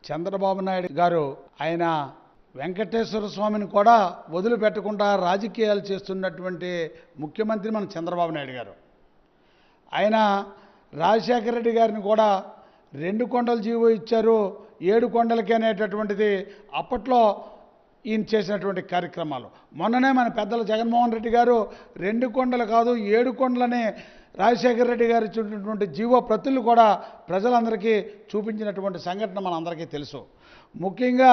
చంద్రబాబు నాయుడు గారు ఆయన వెంకటేశ్వర స్వామిని కూడా వదిలిపెట్టకుండా రాజకీయాలు చేస్తున్నటువంటి ముఖ్యమంత్రి మన చంద్రబాబు నాయుడు గారు. ఆయన రాజశేఖర రెడ్డి గారిని కూడా 2 కొండల జీవో ఇచ్చారు, 7 కొండలకి అనేటటువంటిది అప్పట్లో ఈయన చేసినటువంటి కార్యక్రమాలు. మొన్ననే మన పెద్దల జగన్మోహన్ రెడ్డి గారు 2 కొండలు కాదు 7 కొండలని రాజశేఖర రెడ్డి గారు ఇచ్చినటువంటి జీవో ప్రతులు కూడా ప్రజలందరికీ చూపించినటువంటి సంఘటన మనందరికీ తెలుసు. ముఖ్యంగా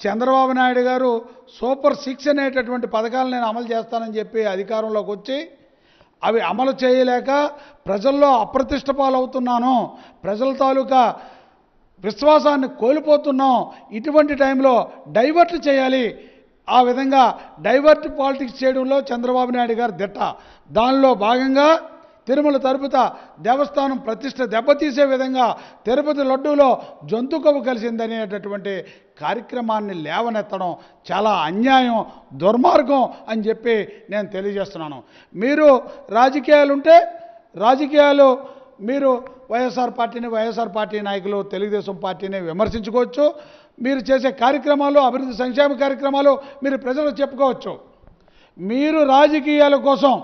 చంద్రబాబు నాయుడు గారు సూపర్ 6 అనేటటువంటి పథకాలు నేను అమలు చేస్తానని చెప్పి అధికారంలోకి వచ్చి అవి అమలు చేయలేక ప్రజల్లో అప్రతిష్ట పాలవుతున్నాను, ప్రజల తాలూకా విశ్వాసాన్ని కోల్పోతున్నాం, ఇటువంటి టైంలో డైవర్ట్ చేయాలి, ఆ విధంగా డైవర్ట్ పాలిటిక్స్ చేయడంలో చంద్రబాబు నాయుడు గారు దిట్ట. దానిలో భాగంగా తిరుమల తిరుపతి దేవస్థానం ప్రతిష్ట దెబ్బతీసే విధంగా తిరుపతి లడ్డూలో జంతు కొవ్వు కలిసిందనేటటువంటి కార్యక్రమాన్ని లేవనెత్తడం చాలా అన్యాయం, దుర్మార్గం అని చెప్పి నేను తెలియజేస్తున్నాను. మీరు రాజకీయాలుంటే రాజకీయాలు మీరు వైఎస్ఆర్ పార్టీ నాయకులు తెలుగుదేశం పార్టీని విమర్శించుకోవచ్చు, మీరు చేసే కార్యక్రమాలు అభివృద్ధి సంక్షేమ కార్యక్రమాలు మీరు ప్రజలకు చెప్పుకోవచ్చు. మీరు రాజకీయాల కోసం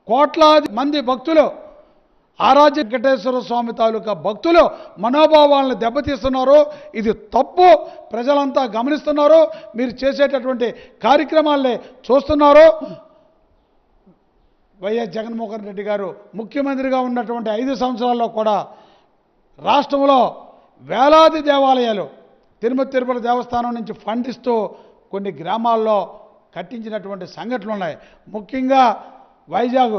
కోట్లాది మంది భక్తులు ఆరాధ్య వెంకటేశ్వర స్వామి తాలూకా భక్తులు మనోభావాలను దెబ్బతీస్తున్నారు. ఇది తప్పు, ప్రజలంతా గమనిస్తున్నారు, మీరు చేసేటటువంటి కార్యక్రమాలనే చూస్తున్నారు. వైఎస్ జగన్మోహన్ రెడ్డి గారు ముఖ్యమంత్రిగా ఉన్నటువంటి 5 సంవత్సరాల్లో కూడా రాష్ట్రంలో వేలాది దేవాలయాలు తిరుపతి దేవస్థానం నుంచి ఫండ్ ఇస్తూ కొన్ని గ్రామాల్లో కట్టించినటువంటి సంఘటనలు ఉన్నాయి. ముఖ్యంగా వైజాగ్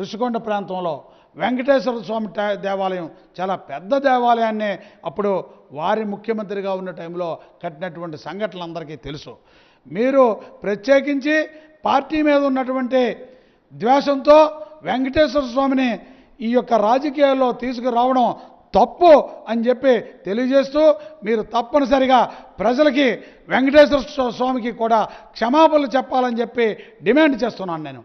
ఋషికొండ ప్రాంతంలో వెంకటేశ్వర స్వామి దేవాలయం చాలా పెద్ద దేవాలయాన్ని అప్పుడు వారి ముఖ్యమంత్రిగా ఉన్న టైంలో కట్టినటువంటి సంఘటనలు అందరికీ తెలుసు. మీరు ప్రత్యేకించి పార్టీ మీద ఉన్నటువంటి ద్వేషంతో వెంకటేశ్వర స్వామిని ఈ యొక్క రాజకీయాల్లో తీసుకురావడం తప్పు అని చెప్పి తెలియజేస్తూ మీరు తప్పనిసరిగా ప్రజలకి వెంకటేశ్వర స్వామికి కూడా క్షమాపణలు చెప్పాలని చెప్పి డిమాండ్ చేస్తున్నాను నేను.